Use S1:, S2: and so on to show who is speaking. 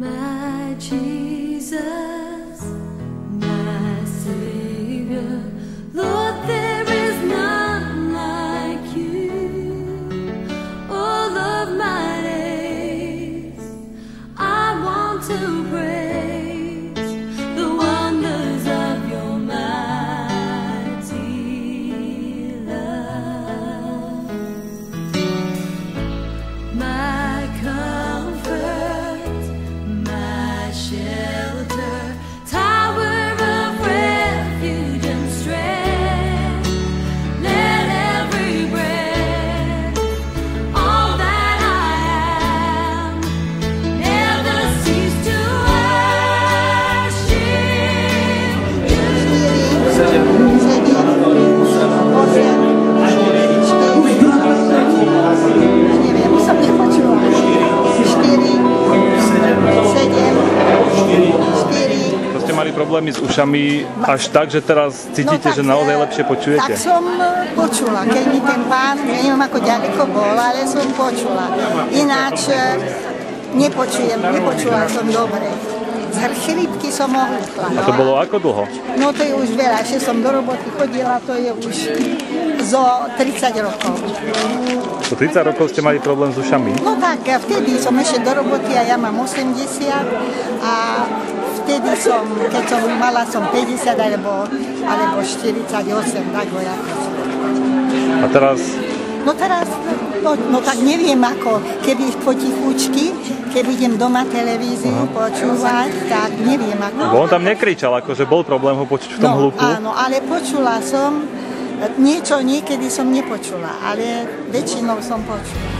S1: My Jesus, my Savior, Lord, there is none like you. All of my days, I want to praise the wonders of your mighty love. My comfort, my shelter, tower of refuge and strength. Let every breath, all that I am, never cease to worship you.
S2: To ste mali problémy s ušami až tak, že teraz cítite, že naozaj lepšie počujete?
S3: Tak som počula, keď mi ten pán, neviem ako ďaleko bol, ale som počula. Ináč nepočula som dobre. Z chrípky som ohluchla.
S2: A to bolo ako dlho?
S3: No to je už veľa, že som do roboty chodila, to je už zo 30 rokov.
S2: Po 30 rokov ste mali problém s ušami?
S3: No tak, vtedy som ešte do roboty a ja mám 80 a vtedy som, keď som mala 50 alebo 48, tak vojako.
S2: A teraz?
S3: No teraz, no tak neviem ako, keby potichučky, keby idem doma televíziu počúvať, tak neviem ako.
S2: Bo on tam nekričal, akože bol problém ho počuť v tom hluku?
S3: Áno, ale počula som, niečo niekedy som nepočula, ale väčšinou som počula.